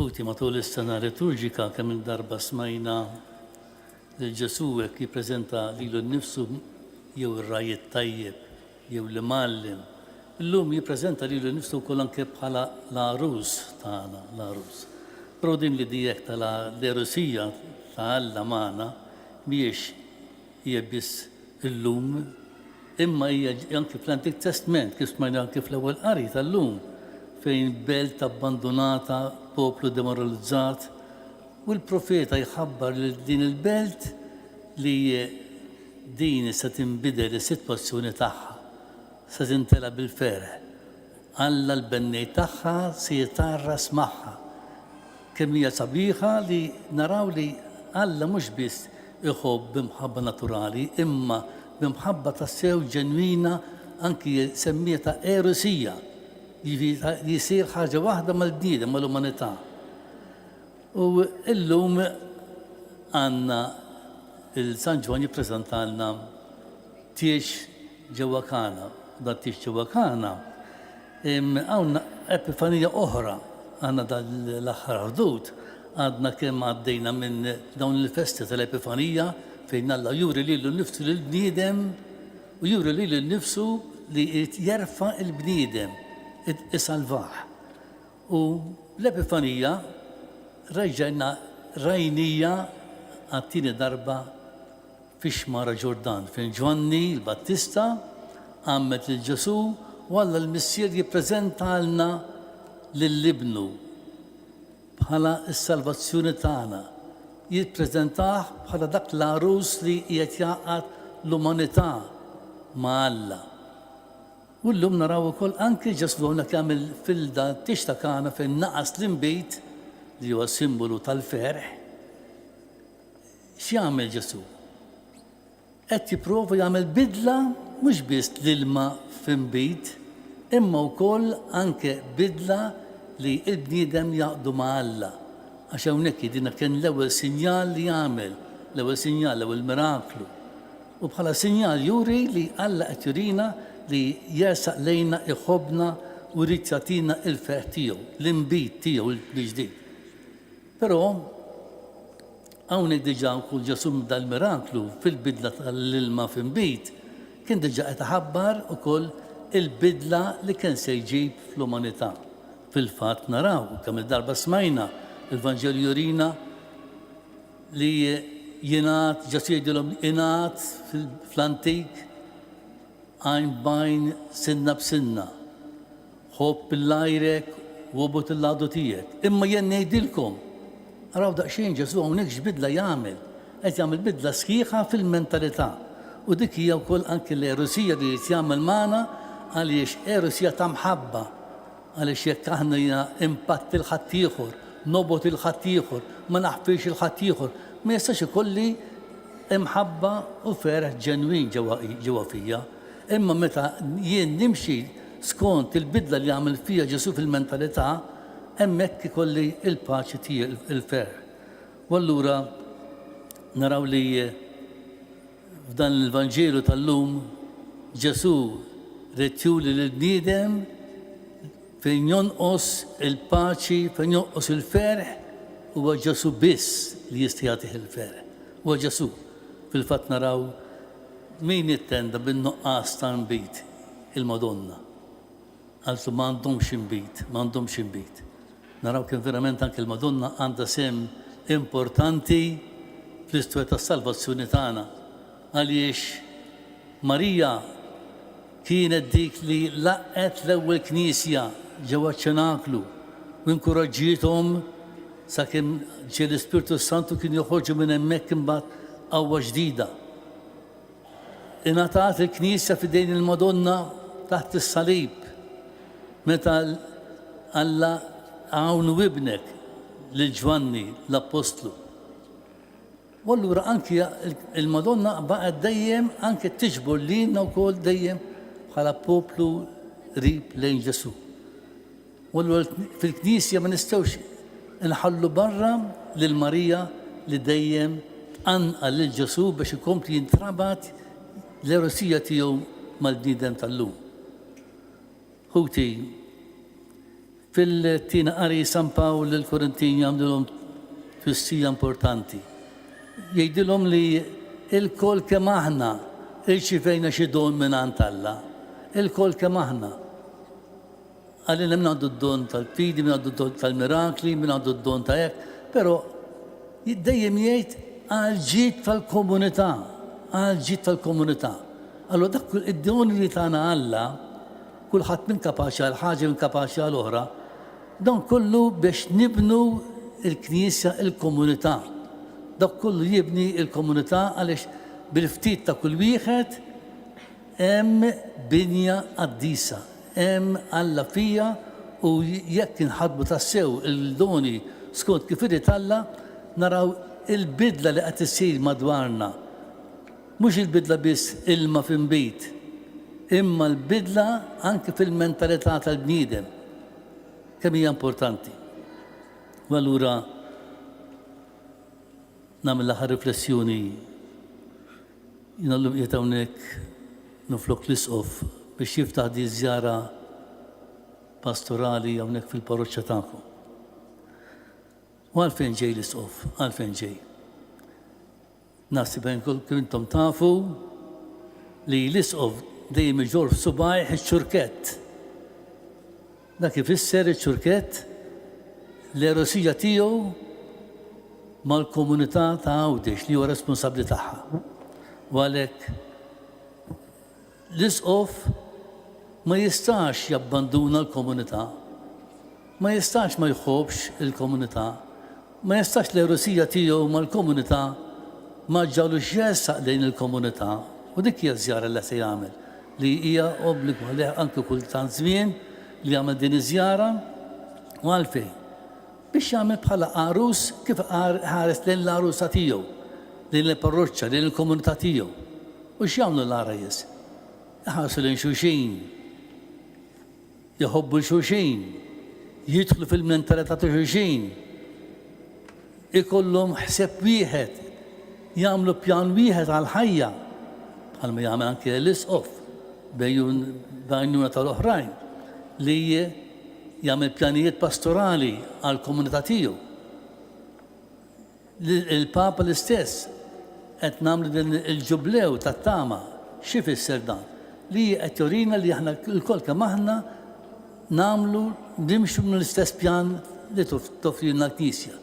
Ħuti matul is-sena liturġika kemm il-darba smajna lil Ġesu hekk jippreżenta lilu nnifsu jew ir-rajiet tajjeb jew l-imgħallim. Illum jippreżenta lilu nnifsu wkoll anke bħala l-għarus tagħna, l-għarus. Però din l-idea tal-erusija ta' Alla magħna mhijiex hija biss illum, imma hija anke fl-Antik Testament kif smajna anke fl-ewwel qari tal-lum fejn belt abbandonata, poplu demoralizzat, u l-profeta jħabbar lil din il-belt li din se tinbidel is-sitwazzjoni tagħha, se tintela bil-ferħ. Alla l-bennej tagħha se jitarras magħha. Kemm hija sabiħa li naraw li Alla mhux biss iħobb b'imħabba naturali, imma b'imħabba tassew ġenwina anki semmieta erusija. Jisir ħaġa waħda mal-bniedem, mal-umanità. U illum għandna il-San Ġwan jippreżentalna tiex ġewwa Kana. Da tiex ġewwa Kana għandna epifanija oħra għandna dal-aħħar ħdud għadna kemm għaddejna minn dawn il-festi tal-Epifanija fejn Alla juri lilu nnifsu lill-bniedem u juri lilu nnifsu li jerfa' il-bniedem isalvaħ. U l-Epifanija rajġajna rajnija għattini darba fix-xmara Ġordan fejn Ġwanni l-Battista għammet lil-Ġesu u Alla l-Missier jippreżentalna lill-ibnu bħala s-salvazzjoni tagħna. Jippreżentah bħala dak l-għarus li qiegħed jgħaqad l-umanità ma' Alla. U llum naraw ukoll anke Ġesu hawnhekk jagħmel fil-da tiex ta' Kana fejn naqas l-inbejt li huwa simbolu tal-ferħ. X'jagħmel Ġesu? Qed jipprova jagħmel bidla mhux biss l-ilma f'inbejt, imma wkoll anke bidla li l-bniedem jaqdu ma' Alla. Għax hawnhekk jidina kien l-ewwel sinjal li jagħmel, l-ewwel sinjal, l-ewwel miraklu. U bħala sinjal juri li Alla qed jurina li jersaq lejna iħobbna u rrid jagħtina l-ferħ tiegħu, l-inbit tiegħu l-ġdid. Però hawnhekk diġà kull Ġesu dal-miraklu fil-bidla tal-ilma f'inbit kien diġà qed iħabbar ukoll il-bidla li kien se jġib fl-umanità. Fil-fatt naraw kemm il-darba smajna il-Vanġelju jurina li jingħad Ġesu jgħidilhom ingħad fl-antik għajn bajn sinna b'sinna. Ħobb il-lajrek u obut il-ladu tiegħek. Imma jien ngħidilkom, araw daqsxejn Ġesu hawnhekk x'bidla jagħmel. Qed jagħmel bidla sħiħa fil-mentalità. U dik hija wkoll anke l-erusija li qed jagħmel magħna għaliex erusija ta' mħabba. Għaliex jekk aħna impatt il-ħadd ieħor, nobot il-ħadd ieħor, ma naħfix il-ħadd ieħor, ma jistax ikolli imħabba u ferħ ġenwin ġewwa fija. Imma meta jien nimxi skont il-bidla li għamel fija Ġesu fil-mentalità, hemmhekk ikolli il-paċi tiegħi il-ferħ. U allura naraw li f'dan il-Vanġelu tal-lum Ġesu rid juri lill-bniedem fejn jonqos il-paċi, fejn jonqos il-ferħ, huwa Ġesu biss li jista' jagħtih il-ferħ. Huwa Ġesu. Fil-fatt naraw min jittenda bin-nuqqas ta' inbit il-Madonna. Għaltu m'għandhomx inbit, m'għandhomx inbit. Naraw kien verament anke il-Madonna għandha sem importanti fl-istorja tas-salvazzjoni tagħna. Għaliex Marija kienet dik li laqqet l-ewwel knisja ġewwa ċenaklu u inkoraġġiethom sakemm ġie l-Ispiritu Santu kien joħorġu minn hemmhekk imbagħad qawwa ġdida. Ingħatat il-Knisja f'idejn il-Madonna taħt is-salib meta Alla għawnu ibnek lil Ġwanni l-Apostlu. U allura anke il-Madonna baqgħet dejjem anke tiġbor lilna wkoll dejjem bħala poplu qrib lejn Ġesu. U fil-Knisja ma nistgħux inħallu barra lil Marija li dejjem tqanqa lil Ġesu biex ikompli jintrabat l-erosija tiegħu mal-bniedem tal-lum. Ħuti Fil-tina qari San Pawl l-Korintin jagħmlulhom twissija importanti. Jgħidilhom li il-kol kemm aħna irċivejna xi don mingħand Alla. Il-kol kemm aħna. Għalina min għandu d-don tal-fidi, min għandu d-don tal-mirakli, min għandu d-don ta' hekk, però dejjem jgħid għal-ġid tal-komunità, għal-ġid tal-komunità. Allora dak id-don li tagħna Alla, kulħadd minn kapaċi għal ħaġa minn kapaċi għal oħra, dan kollu biex nibnu il-Knisja il-komunità. Dak kollu jibni il-komunità għaliex bil-ftit ta' kull wieħed hemm binja qaddisa, hemm Alla fija u jekk inħadbu tassew il-doni skont kif irid Alla naraw il-bidla li qed issir madwarna. Mhux il-bidla biss ilma f'inbit, imma l-bidla anke fil-mentalità tal-bniedem. Kemm hija importanti. U allura nagħmel l-aħħar riflessjoni jiena llum qiegħed hawnhekk noflok l-isqof biex jiftaħ di żjara pastorali hawnhekk fil-parroċċja tagħkom. U għalfejn ġej l-isqof, għalfejn ġej. Naħseb kif intom tafu li l-isqof dejjem iġor f'subgħih iċ-ċurkett. Dak ifisser iċ-ċurkett l-erosija tiegħu mal-komunità ta' Għawdex li huwa responsabbli tagħha. U għalhekk l-isqof ma jistax jabbanduna l-komunità, ma jistax ma jħobbx il-komunità, ma jistax l-erosija tiegħu mal-komunità ma ġġawlux jessaq lejn il-komunità. U dik hija żjara li se jagħmel li hija obbligu għalih anke kultant żmien li jagħmel din iż-żjara u għalfejn biex jagħmel bħala għarus kif ħares lejn l-għarusa tiegħu, lejn il-parroċċja, lejn il-komunità tiegħu. U x'jagħmlu l-għarajjes? Iħarsu lejn xulxin, jħobbu l-xulxin, jidħlu fil-mentalità ta' xulxin, ikollhom ħseb wieħed, jagħmlu pjan wieħed għall-ħajja, bħalma jagħmel anke l-isqof bejnuna tal-oħrajn li jagħmel pjanijiet pastorali għall-komunità tiegħu. Il-Papa l-istess qed nagħmlu din il-ġublew tat-tama xi fisser dan? Li qed jorina li aħna l-kol kemm aħna nagħmlu nimxu mill-istess pjan li toffrilna l-Knisja.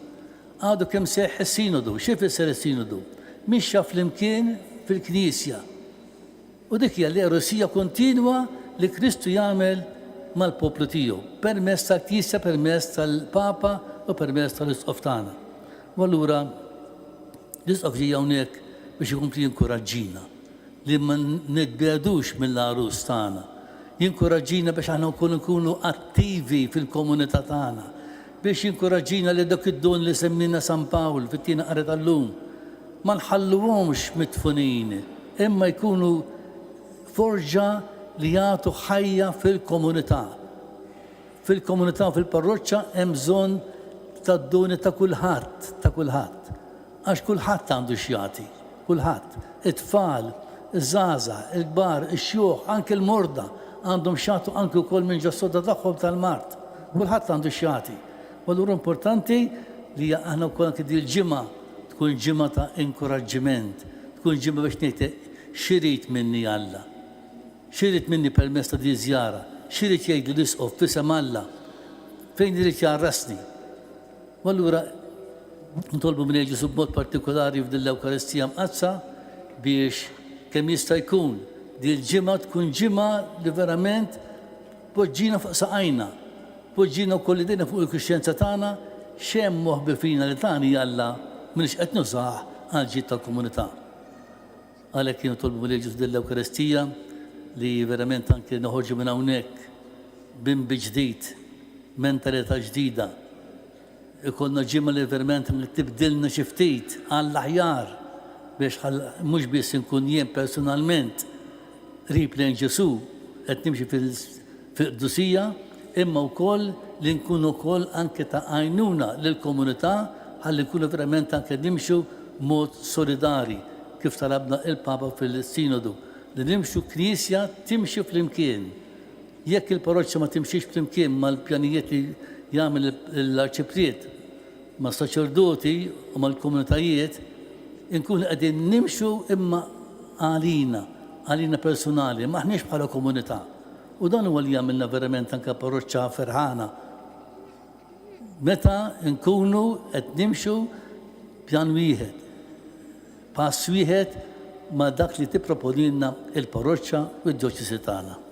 Għadu kemm seħħ is-sinodu, xi fisser is-sinodu? Mixja flimkien fil-Knisja. U dik hija l-erosija kontinwa li Kristu jagħmel mal-poplu tiegħu, permezz tal-Knisja, permezz tal-Papa u permezz tal-isqof tagħna. U allura l-isqof ġej hawnhekk biex ikompli jinkoraġġina li ma nitbedux mill-għarus tagħna. Jinkoraġġina biex aħna nkunu attivi fil-komunità tagħna, biex jinkoraġġina li dak id-don li semmina San Pawl fit-tiena qari tal-lum ma nħalluhomx mitfunin, imma jkunu forġa li jagħtu ħajja fil-komunità. Fil-komunità u fil-parroċċja hemm bżonn tad-doni ta' kulħadd, ta' kulħadd. Għax kulħadd għandu x'jagħti, kulħadd. It-tfal, iż-żgħażagħ, il-kbar, ix-xjuħ, anke l-morda għandhom x'jagħtu anke wkoll minn ġas-soda tagħhom tal-mart. Kulħadd għandu x'jagħti. U allura importanti li aħna wkoll anke din il-ġimgħa tkun ġimgħa ta' inkoraġġiment, tkun ġimgħa biex ngħid x'irid minni Alla. X'irid minni permezz ta' di żjara, x'irid jgħid li l-isqof fisem Alla, fejn irid jarrasni. U allura ntolbu minn Ġesu b'mod partikolari f'din l-Ewkaristija mqazza biex kemm jista' jkun di l-ġimgħa tkun ġimgħa li verament poġġina fuq saqajna, poġġina wkoll idejna fuq il-kuxjenza tagħna x'hemm moħbi fina li tagħni Alla m'iniex qed nużah għal ġid tal-komunità. Għalhekk kienu tolbu minn Ġesu f'din l-Ewkaristija li verament anke noħorġu minn hawnhekk bimbi ġdid, mentalità ġdida. Ikollna ġimgħa li verament tibdilna xi ftit għall-aħjar biex mhux biss inkun jien personalment qrib lejn Ġesu qed nimxi fil-qdusija, imma wkoll li nkunu wkoll anke ta' għajnuna lill-komunità ħalli nkunu verament anke nimxu mod solidari kif talabna il-Papa fil-Sinodu li nimxu Knisja timxi flimkien Jekk il-parroċċa ma timxiex flimkien mal-pjanijiet li jagħmel l-arċipriet ma' saċerdoti u mal-komunitajiet, inkunu qegħdin nimxu imma għalina personali, maħniex bħala komunità. U dan huwa li jagħmilna verament anke parroċċa ferħana. Meta nkunu qed nimxu pjan wieħed, pass wieħed ma' dak li tipproponilna il-parroċċa u d-diyoċesi tagħna.